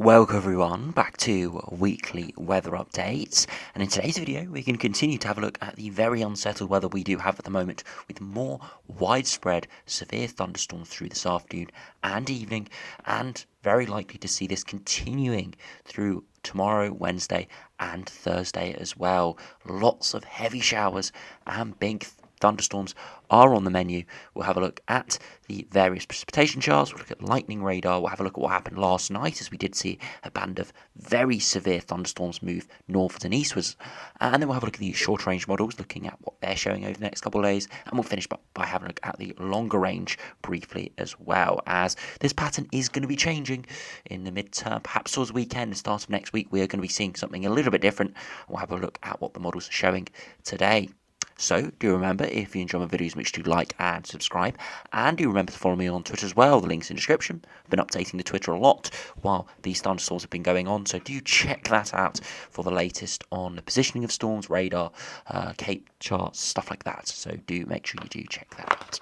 Welcome everyone back to weekly weather updates, and in today's video we can continue to have a look at the very unsettled weather we do have at the moment, with more widespread severe thunderstorms through this afternoon and evening, and very likely to see this continuing through tomorrow, Wednesday and Thursday as well. Lots of heavy showers and big thunderstorms are on the menu. We'll have a look at the various precipitation charts, we'll look at lightning radar, we'll have a look at what happened last night, as we did see a band of very severe thunderstorms move northwards and eastwards, and then we'll have a look at the short range models, looking at what they're showing over the next couple of days, and we'll finish by having a look at the longer range briefly as well, as this pattern is going to be changing in the midterm, perhaps towards the weekend and start of next week. We are going to be seeing something a little bit different. We'll have a look at what the models are showing today. So do remember, if you enjoy my videos, make sure to like and subscribe, and do remember to follow me on Twitter as well. The link's in the description. I've been updating the Twitter a lot while these thunderstorms have been going on, so do check that out for the latest on the positioning of storms, radar, Cape charts, stuff like that. So do make sure you do check that out.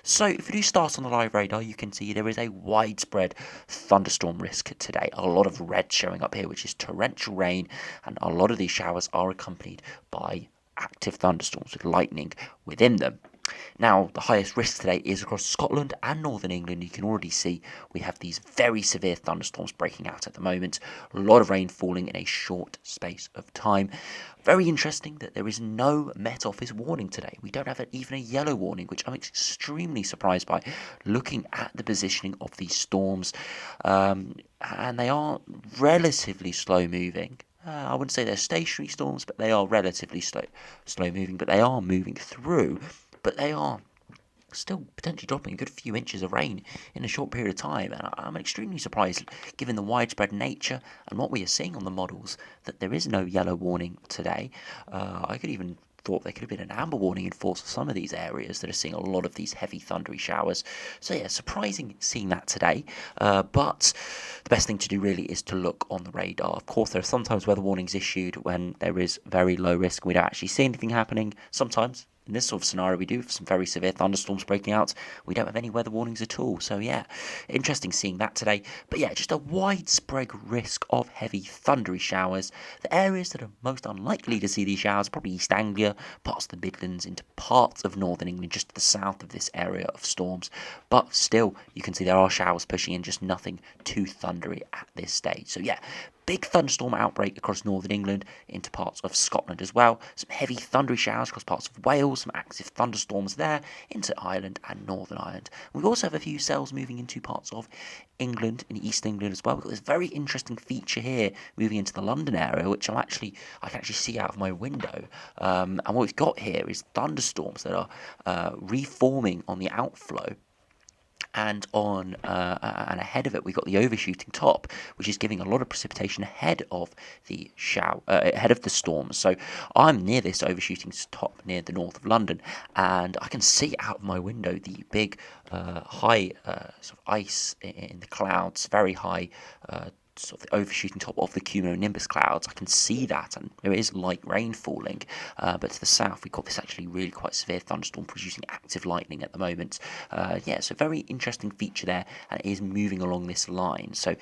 So if we do start on the live radar, you can see there is a widespread thunderstorm risk today. A lot of red showing up here, which is torrential rain, and a lot of these showers are accompanied by active thunderstorms with lightning within them. Now, the highest risk today is across Scotland and northern England. You can already see we have these very severe thunderstorms breaking out at the moment. A lot of rain falling in a short space of time. Very interesting that there is no Met Office warning today. We don't have even a yellow warning, which I'm extremely surprised by, looking at the positioning of these storms. And they are relatively slow moving. I wouldn't say they're stationary storms, but they are relatively slow moving, but they are moving through, but they are still potentially dropping a good few inches of rain in a short period of time, and I'm extremely surprised, given the widespread nature and what we are seeing on the models, that there is no yellow warning today. I could even thought there could have been an amber warning in force for some of these areas that are seeing a lot of these heavy thundery showers. So yeah, surprising seeing that today, but the best thing to do really is to look on the radar. Of course, there are sometimes weather warnings issued when there is very low risk and we don't actually see anything happening. Sometimes in this sort of scenario, we do have some very severe thunderstorms breaking out. We don't have any weather warnings at all. So yeah, interesting seeing that today. But yeah, just a widespread risk of heavy thundery showers. The areas that are most unlikely to see these showers, probably East Anglia, parts of the Midlands, into parts of northern England, just to the south of this area of storms. But still, you can see there are showers pushing in, just nothing too thundery at this stage. So yeah, big thunderstorm outbreak across northern England into parts of Scotland as well. Some heavy thundery showers across parts of Wales, some active thunderstorms there into Ireland and Northern Ireland. We also have a few cells moving into parts of England and East England as well. We've got this very interesting feature here moving into the London area, which I can actually see out of my window. And what we've got here is thunderstorms that are reforming on the outflow. And and ahead of it, we've got the overshooting top, which is giving a lot of precipitation ahead of the ahead of the storms. So I'm near this overshooting top near the north of London, and I can see out of my window the big high sort of ice in the clouds, very high. Sort of the overshooting top of the cumulonimbus clouds. I can see that, and there is light rain falling, but to the south we've got this actually really quite severe thunderstorm producing active lightning at the moment. Yeah, so very interesting feature there, and it is moving along this line, so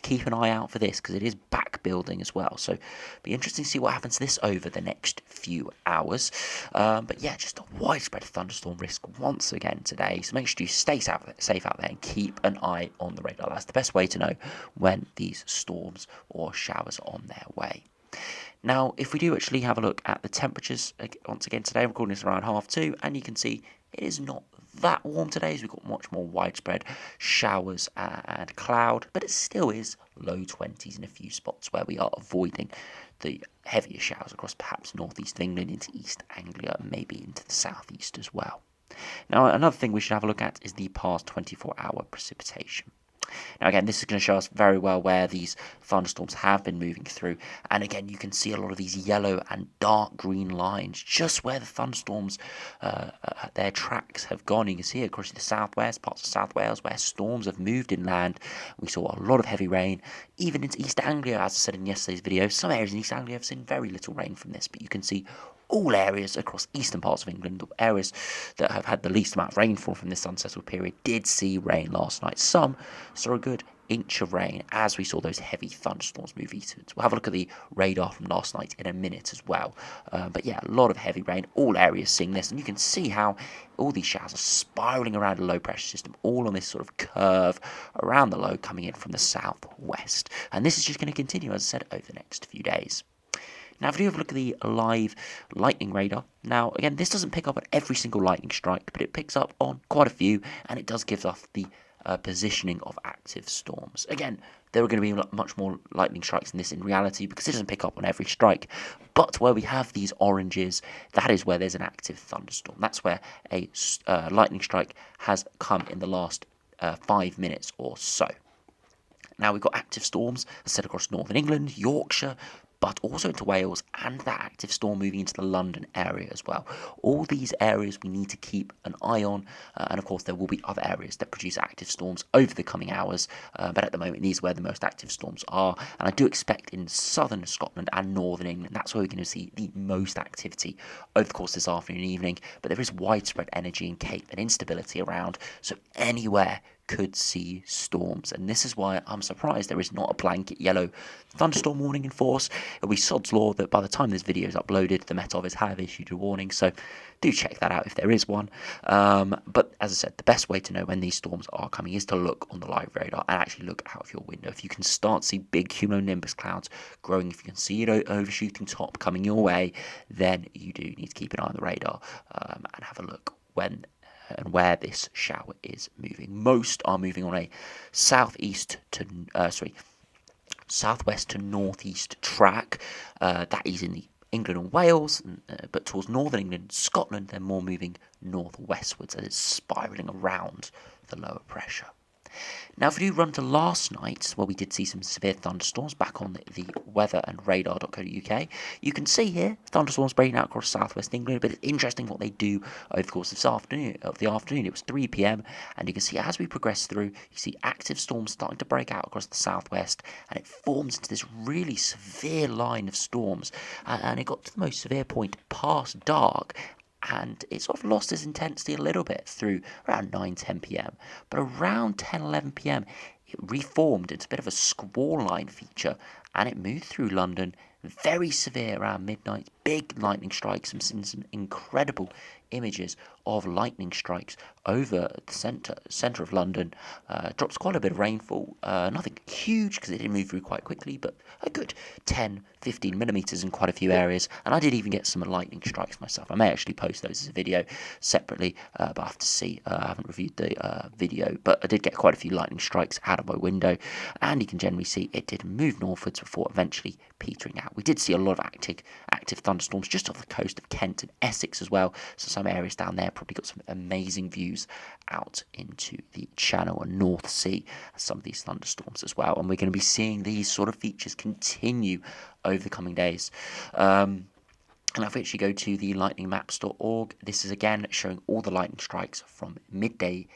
keep an eye out for this because it is back building as well. So be interesting to see what happens to this over the next few hours. But yeah, just a widespread thunderstorm risk once again today, so make sure you stay safe out there and keep an eye on the radar. That's the best way to know when these storms or showers are on their way. Now, if we do actually have a look at the temperatures once again today, I'm recording this around 2:30, and you can see it is not that warm today, as we've got much more widespread showers and cloud, but it still is low 20s in a few spots where we are avoiding the heavier showers across perhaps northeast of England into East Anglia and maybe into the southeast as well. Now, another thing we should have a look at is the past 24-hour precipitation. Now again, this is going to show us very well where these thunderstorms have been moving through, and again you can see a lot of these yellow and dark green lines just where the thunderstorms their tracks have gone. You can see across the southwest, parts of South Wales, where storms have moved inland. We saw a lot of heavy rain, even into East Anglia, as I said in yesterday's video. Some areas in East Anglia have seen very little rain from this, but you can see all areas across eastern parts of England, the areas that have had the least amount of rainfall from this unsettled period, did see rain last night. Some saw a good inch of rain as we saw those heavy thunderstorms move eastwards. We'll have a look at the radar from last night in a minute as well. But yeah, a lot of heavy rain, all areas seeing this, and you can see how all these showers are spiraling around a low pressure system, all on this sort of curve around the low coming in from the southwest. And this is just going to continue, as I said, over the next few days. Now, if we do have a look at the live lightning radar, now, again, this doesn't pick up on every single lightning strike, but it picks up on quite a few, and it does give us the positioning of active storms. Again, there are going to be much more lightning strikes than this in reality because it doesn't pick up on every strike. But where we have these oranges, that is where there's an active thunderstorm. That's where a lightning strike has come in the last 5 minutes or so. Now, we've got active storms, as I said, across northern England, Yorkshire, but also into Wales, and that active storm moving into the London area as well. All these areas we need to keep an eye on, and of course there will be other areas that produce active storms over the coming hours, but at the moment these are where the most active storms are, and I do expect in southern Scotland and northern England, that's where we're going to see the most activity over the course of this afternoon and evening, but there is widespread energy in Cape and instability around, so anywhere could see storms, and this is why I'm surprised there is not a blanket yellow thunderstorm warning in force. It'll be sod's law that by the time this video is uploaded, the Met Office have issued a warning, so do check that out if there is one. But as I said, the best way to know when these storms are coming is to look on the live radar and actually look out of your window. If you can start to see big cumulonimbus clouds growing, if you can see it overshooting top coming your way, then you do need to keep an eye on the radar and have a look when and where this shower is moving. Most are moving on a southwest to northeast track. That is in the England and Wales, but towards northern England and Scotland, they're more moving northwestwards as it's spiralling around the lower pressure. Now, if we do run to last night, where we did see some severe thunderstorms back on the weather and radar.co.uk, you can see here thunderstorms breaking out across southwest England, but it's interesting what they do over the course of the afternoon. It was 3 p.m, and you can see as we progress through, you see active storms starting to break out across the southwest, and it forms into this really severe line of storms, and it got to the most severe point past dark, and it sort of lost its intensity a little bit through around 9-10 p.m. But around 10-11 p.m. it reformed into a bit of a squall line feature, and it moved through London, very severe around midnight, big lightning strikes. I'm seeing some incredible images of lightning strikes over the centre of London. Drops quite a bit of rainfall, nothing huge because it did move through quite quickly, but a good 10-15 millimetres in quite a few areas, and I did even get some lightning strikes myself. I may actually post those as a video separately, but I have to see. I haven't reviewed the video, but I did get quite a few lightning strikes out of my window, and you can generally see it did move northwards before eventually petering out. We did see a lot of active thunderstorms just off the coast of Kent and Essex as well, so some areas down there probably got some amazing views out into the Channel and North Sea, some of these thunderstorms as well, and we're going to be seeing these sort of features continue over the coming days. And if we actually go to the lightningmaps.org, this is again showing all the lightning strikes from midday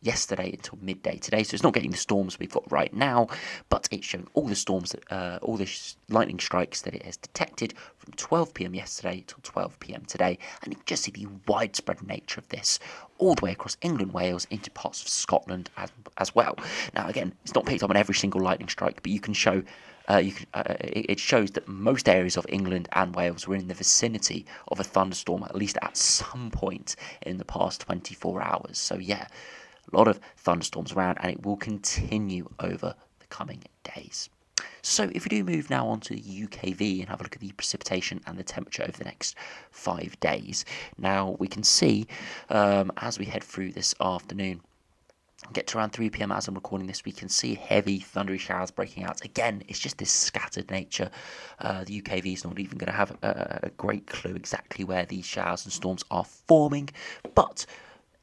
yesterday until midday today. So it's not getting the storms we've got right now, but it's showing all the storms, all the lightning strikes that it has detected from 12 p.m. yesterday till 12 p.m. today. And you can just see the widespread nature of this all the way across England, Wales, into parts of Scotland as well. Now, again, it's not picked up on every single lightning strike, but you can show it shows that most areas of England and Wales were in the vicinity of a thunderstorm, at least at some point in the past 24 hours. So yeah, a lot of thunderstorms around, and it will continue over the coming days. So if we do move now on to the UKV and have a look at the precipitation and the temperature over the next 5 days, now we can see as we head through this afternoon, get to around 3 p.m. as I'm recording this, we can see heavy thundery showers breaking out. Again, it's just this scattered nature. The UKV is not even going to have a great clue exactly where these showers and storms are forming. But,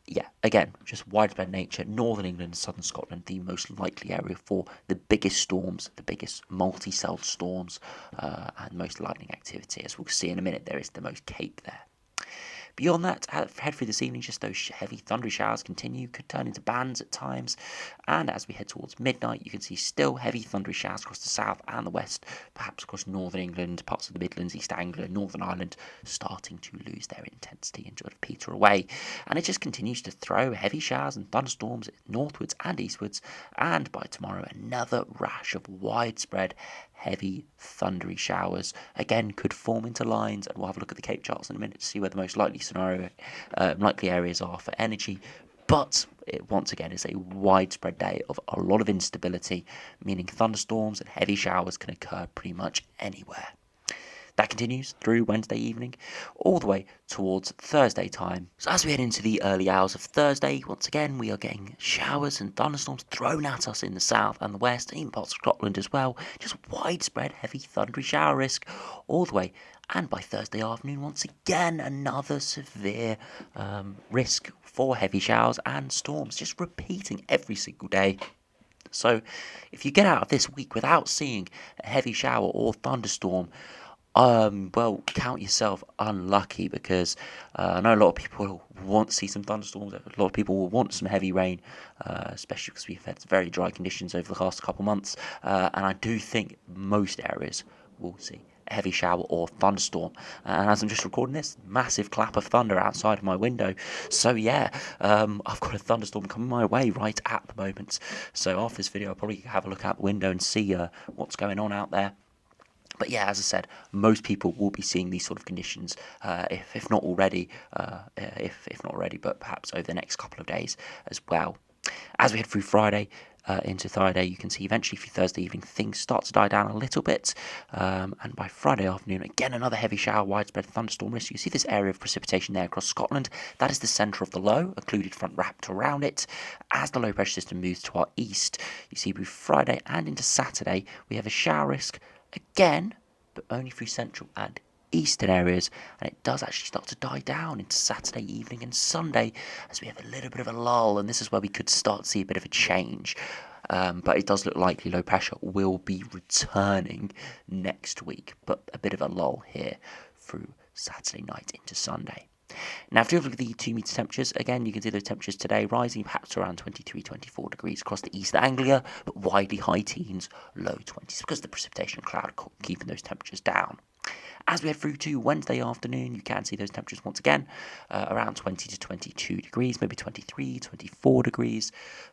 yeah, again, just widespread nature. Northern England and southern Scotland, the most likely area for the biggest storms, the biggest multi-celled storms, and most lightning activity. As we'll see in a minute, there is the most Cape there. Beyond that, head through this evening, just those heavy thundery showers continue, could turn into bands at times, and as we head towards midnight, you can see still heavy thundery showers across the south and the west, perhaps across northern England, parts of the Midlands, East Anglia, Northern Ireland, starting to lose their intensity and sort of peter away. And it just continues to throw heavy showers and thunderstorms northwards and eastwards, and by tomorrow, another rash of widespread heavy thundery showers again could form into lines, and we'll have a look at the Cape charts in a minute to see where the most likely areas are for energy. But it once again is a widespread day of a lot of instability, meaning thunderstorms and heavy showers can occur pretty much anywhere. That continues through Wednesday evening, all the way towards Thursday time. So as we head into the early hours of Thursday, once again we are getting showers and thunderstorms thrown at us in the south and the west, and even parts of Scotland as well. Just widespread heavy thundery shower risk all the way. And by Thursday afternoon, once again, another severe risk for heavy showers and storms, just repeating every single day. So if you get out of this week without seeing a heavy shower or thunderstorm, well, count yourself unlucky, because I know a lot of people want to see some thunderstorms. A lot of people will want some heavy rain, especially because we've had very dry conditions over the last couple of months. And I do think most areas will see a heavy shower or thunderstorm. And as I'm just recording this, massive clap of thunder outside of my window. So yeah, I've got a thunderstorm coming my way right at the moment. So after this video, I'll probably have a look out the window and see what's going on out there. But yeah, as I said, most people will be seeing these sort of conditions, if not already, but perhaps over the next couple of days as well. As we head through Friday into Friday, you can see eventually through Thursday evening things start to die down a little bit, and by Friday afternoon, again another heavy shower, widespread thunderstorm risk. You see this area of precipitation there across Scotland. That is the centre of the low, occluded front wrapped around it. As the low pressure system moves to our east, you see through Friday and into Saturday we have a shower risk again, but only through central and eastern areas, and it does actually start to die down into Saturday evening and Sunday as we have a little bit of a lull, and this is where we could start to see a bit of a change. But it does look likely low pressure will be returning next week, but a bit of a lull here through Saturday night into Sunday. Now, if you look at the 2 metre temperatures, again, you can see those temperatures today rising perhaps to around 23-24 degrees across the East Anglia, but widely high teens, low 20s, because of the precipitation cloud keeping those temperatures down. As we head through to Wednesday afternoon, you can see those temperatures once again around 20 to 22 degrees, maybe 23, 24 degrees,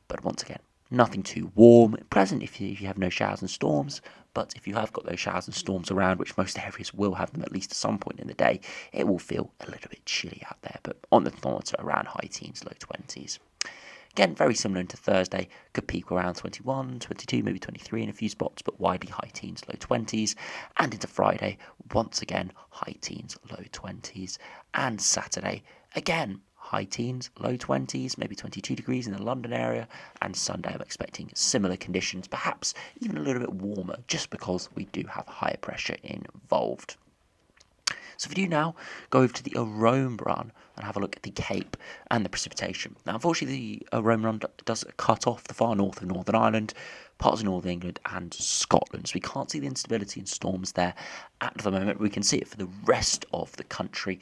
but once again, nothing too warm, pleasant if you have no showers and storms. But if you have got those showers and storms around, which most areas will have them at least at some point in the day, it will feel a little bit chilly out there. But on the thermometer, around high teens, low 20s. Again, very similar to Thursday, could peak around 21, 22, maybe 23 in a few spots, but widely high teens, low 20s. And into Friday, once again, high teens, low 20s. And Saturday, again, high teens, low 20s, maybe 22 degrees in the London area, and Sunday I'm expecting similar conditions, perhaps even a little bit warmer, just because we do have higher pressure involved. So if we do now go over to the AROME run and have a look at the Cape and the precipitation. Now, unfortunately, the AROME run does cut off the far north of Northern Ireland, parts of Northern England and Scotland. So we can't see the instability and storms there at the moment. We can see it for the rest of the country.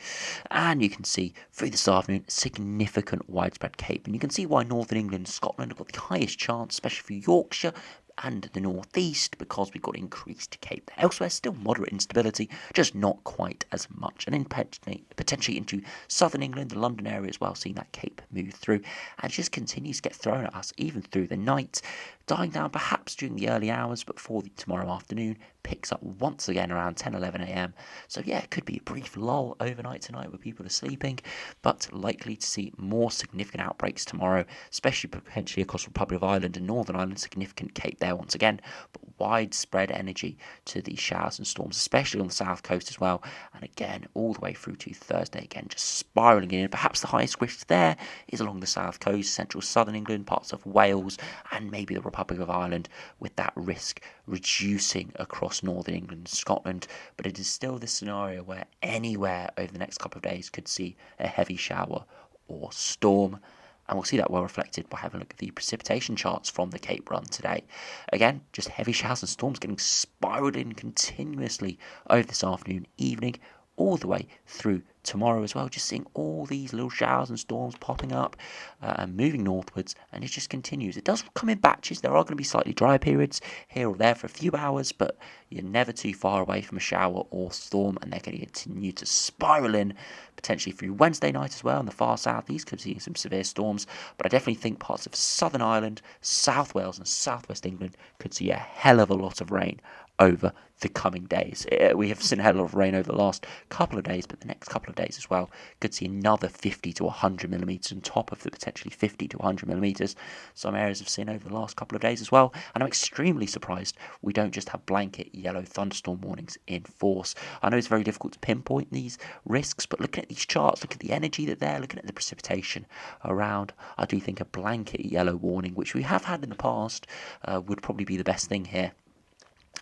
And you can see through this afternoon, significant widespread Cape. And you can see why Northern England and Scotland have got the highest chance, especially for Yorkshire and the northeast, because we've got increased Cape there. Elsewhere, still moderate instability, just not quite as much. And then potentially into southern England, the London area as well, seeing that Cape move through, and it just continues to get thrown at us even through the night, dying down perhaps during the early hours, but for tomorrow afternoon, picks up once again around 10-11 a.m. So yeah, it could be a brief lull overnight tonight where people are sleeping, but likely to see more significant outbreaks tomorrow, especially potentially across the Republic of Ireland and Northern Ireland. Significant Cape there once again, but widespread energy to these showers and storms, especially on the south coast as well, and again all the way through to Thursday, again just spiralling in. Perhaps the highest risk there is along the south coast, central southern England, parts of Wales, and maybe the Republic of Ireland, with that risk reducing across northern England and Scotland. But it is still this scenario where anywhere over the next couple of days could see a heavy shower or storm. And we'll see that well reflected by having a look at the precipitation charts from the Cape Run today. Again, just heavy showers and storms getting spiraled in continuously over this afternoon, evening, all the way through tomorrow as well, just seeing all these little showers and storms popping up and moving northwards, and it just continues. It does come in batches. There are going to be slightly drier periods here or there for a few hours, but you're never too far away from a shower or storm, and they're going to continue to spiral in potentially through Wednesday night as well. In the far southeast could see some severe storms, but I definitely think parts of Southern Ireland, South Wales and Southwest England could see a hell of a lot of rain over the coming days. We have seen a hell of rain over the last couple of days, but the next couple of days as well could see another 50 to 100 millimetres on top of the potentially 50 to 100 millimetres some areas have seen over the last couple of days as well. And I'm extremely surprised we don't just have blanket yellow thunderstorm warnings in force. I know it's very difficult to pinpoint these risks, but looking at these charts, look at the energy that they're looking at, the precipitation around, I do think a blanket yellow warning, which we have had in the past, would probably be the best thing here.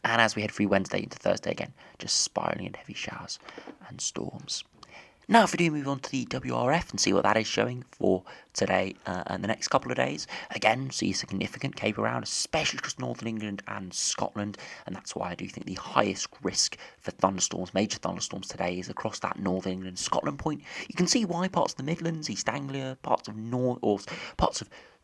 And as we head through Wednesday into Thursday again, just spiralling in heavy showers and storms. Now if we do move on to the WRF and see what that is showing for today and the next couple of days, again see a significant cape around, especially across northern England and Scotland, and that's why I do think the highest risk for thunderstorms, major thunderstorms today, is across that northern England Scotland point. You can see why parts of the Midlands, East Anglia, parts of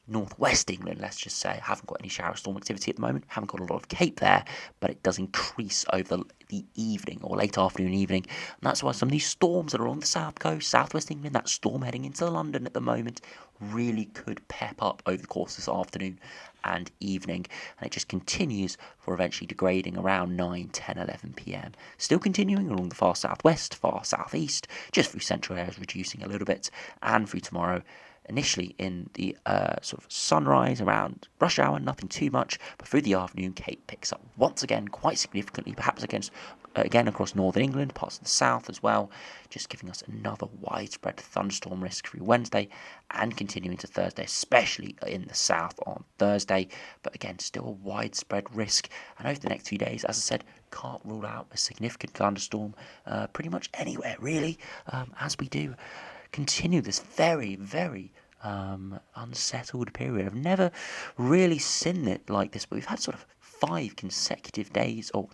Northwest England, let's just say, haven't got any shower storm activity at the moment, haven't got a lot of cape there, but it does increase over the evening or late afternoon, evening, and that's why some of these storms that are on the south coast, southwest England, that storm heading into London at the moment, really could pep up over the course of this afternoon and evening, and it just continues for eventually degrading around 9, 10, 11 p.m. Still continuing along the far southwest, far southeast, just through central areas reducing a little bit, and through tomorrow, initially in the sort of sunrise around rush hour, nothing too much, but through the afternoon, Cape picks up once again quite significantly, perhaps again across northern England, parts of the south as well, just giving us another widespread thunderstorm risk through Wednesday and continuing to Thursday, especially in the south on Thursday, but again, still a widespread risk. And over the next few days, as I said, can't rule out a significant thunderstorm pretty much anywhere, really, as we do continue this very, very unsettled period. I've never really seen it like this, but we've had sort of 5 consecutive days, or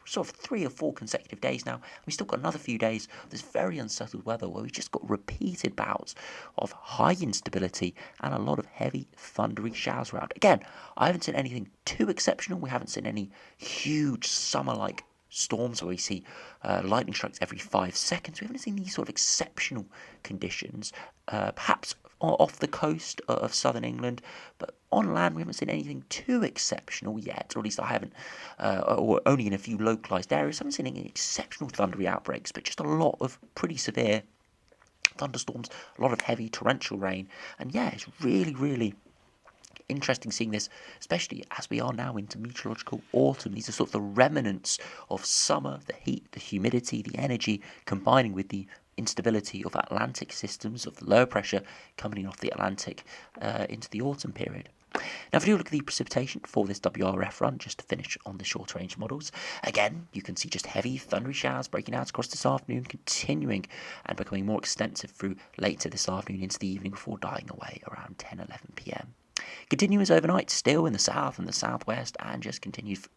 sort of 3 or 4 consecutive days now. We've still got another few days of this very unsettled weather where we've just got repeated bouts of high instability and a lot of heavy thundery showers around. Again, I haven't seen anything too exceptional. We haven't seen any huge summer-like storms where we see lightning strikes every 5 seconds. We haven't seen these sort of exceptional conditions, perhaps off the coast of southern England, but on land we haven't seen anything too exceptional yet, or at least I haven't, or only in a few localised areas. I haven't seen any exceptional thundery outbreaks, but just a lot of pretty severe thunderstorms, a lot of heavy torrential rain, and yeah, it's really, really interesting seeing this, especially as we are now into meteorological autumn. These are sort of the remnants of summer, the heat, the humidity, the energy, combining with the instability of Atlantic systems, of the low pressure coming off the Atlantic into the autumn period. Now, if you look at the precipitation for this WRF run, just to finish on the short range models, again, you can see just heavy thundery showers breaking out across this afternoon, continuing and becoming more extensive through later this afternoon into the evening before dying away around 10, 11 p.m. Continues overnight, still in the south and the southwest, and just continues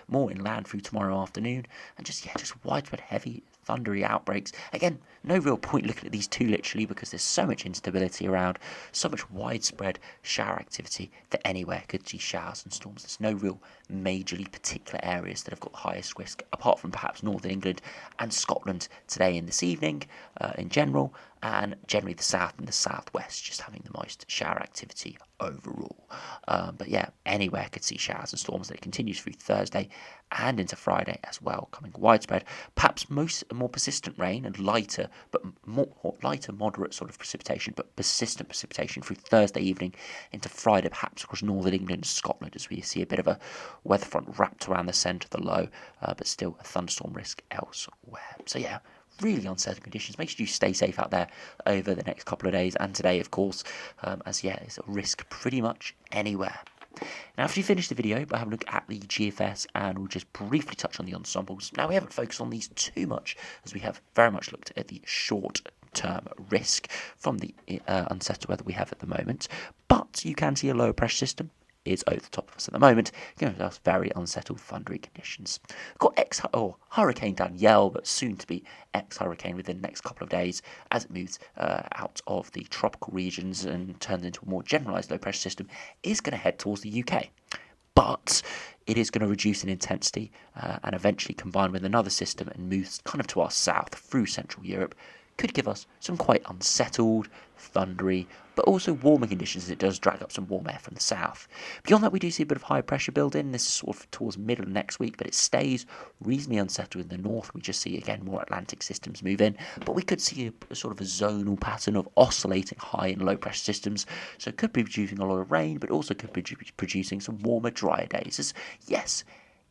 more inland through tomorrow afternoon, and just widespread heavy thundery outbreaks. Again, no real point looking at these two literally because there's so much instability around, so much widespread shower activity that anywhere could see showers and storms. There's no real majorly particular areas that have got the highest risk, apart from perhaps northern England and Scotland today and this evening in general, and generally the south and the southwest just having the most shower activity overall. But yeah, anywhere could see showers and storms. That continues through Thursday and into Friday as well, coming widespread. Perhaps more persistent rain and lighter moderate sort of precipitation, but persistent precipitation through Thursday evening into Friday, perhaps across northern England and Scotland, as we see a bit of a weather front wrapped around the centre of the low, but still a thunderstorm risk elsewhere. So yeah, really uncertain conditions. Make sure you stay safe out there over the next couple of days and today, of course, as yeah, it's a risk pretty much anywhere. Now, after you finish the video, we'll have a look at the GFS and we'll just briefly touch on the ensembles. Now, we haven't focused on these too much as we have very much looked at the short-term risk from the unsettled weather we have at the moment. But you can see a lower pressure system is over the top of us at the moment, giving us very unsettled thundery conditions. We've got Hurricane Danielle, but soon to be ex-hurricane within the next couple of days as it moves out of the tropical regions and turns into a more generalised low pressure system, is going to head towards the UK. But it is going to reduce in intensity and eventually combine with another system and move kind of to our south through Central Europe. Could give us some quite unsettled, thundery, but also warmer conditions as it does drag up some warm air from the south. Beyond that, we do see a bit of high pressure build in. This is sort of towards middle of next week, but it stays reasonably unsettled in the north. We just see, again, more Atlantic systems move in, but we could see a sort of a zonal pattern of oscillating high and low pressure systems. So it could be producing a lot of rain, but also could be producing some warmer, drier days. As, yes,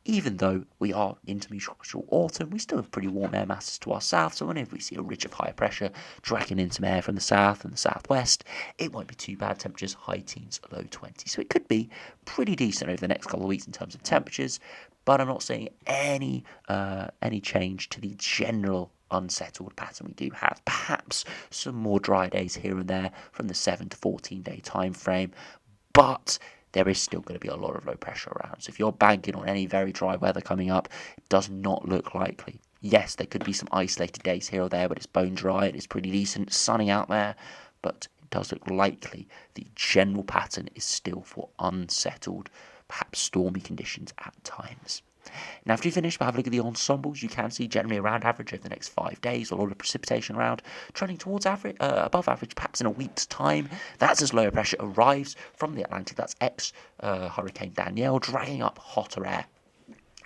even though we are into tropical autumn, we still have pretty warm air masses to our south, so whenever we see a ridge of higher pressure dragging in some air from the south and the southwest, it won't be too bad. Temperatures high teens, low 20s. So it could be pretty decent over the next couple of weeks in terms of temperatures, but I'm not seeing any change to the general unsettled pattern we do have. Perhaps some more dry days here and there from the 7 to 14 day time frame, but there is still going to be a lot of low pressure around. So if you're banking on any very dry weather coming up, it does not look likely. Yes, there could be some isolated days here or there, but it's bone dry, it is pretty decent, sunny out there, but it does look likely the general pattern is still for unsettled, perhaps stormy conditions at times. Now, after you finish, we'll have a look at the ensembles. You can see generally around average over the next 5 days, a lot of precipitation around, trending towards average, above average, perhaps in a week's time. That's as lower pressure arrives from the Atlantic. That's ex-Hurricane Danielle, dragging up hotter air.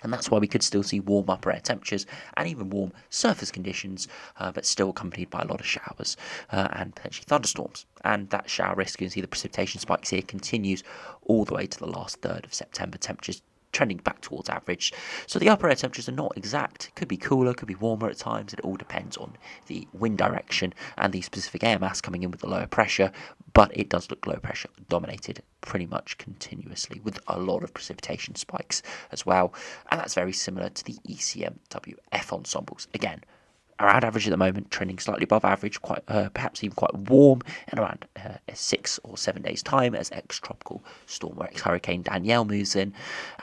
And that's why we could still see warm upper air temperatures and even warm surface conditions, but still accompanied by a lot of showers and potentially thunderstorms. And that shower risk, you can see the precipitation spikes here, continues all the way to the last third of September. Temperatures trending back towards average. So the upper air temperatures are not exact. Could be cooler, could be warmer at times. It all depends on the wind direction and the specific air mass coming in with the lower pressure. But it does look low pressure dominated pretty much continuously with a lot of precipitation spikes as well. And that's very similar to the ECMWF Ensembles. Again, around average at the moment, trending slightly above average, quite perhaps even quite warm, and around 6 or 7 days' time as ex-tropical storm or ex-hurricane Danielle moves in,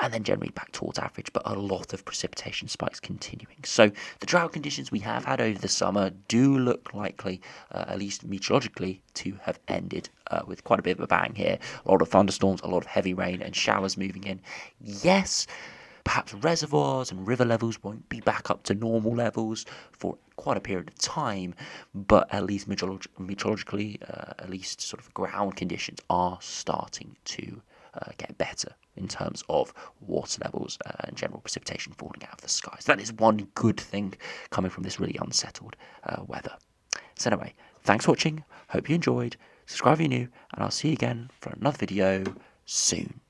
and then generally back towards average, but a lot of precipitation spikes continuing. So the drought conditions we have had over the summer do look likely, at least meteorologically, to have ended with quite a bit of a bang here. A lot of thunderstorms, a lot of heavy rain, and showers moving in. Yes, perhaps reservoirs and river levels won't be back up to normal levels for quite a period of time, but at least meteorologically, at least sort of ground conditions are starting to get better in terms of water levels and general precipitation falling out of the sky. So that is one good thing coming from this really unsettled weather. So anyway, thanks for watching. Hope you enjoyed. Subscribe if you're new, and I'll see you again for another video soon.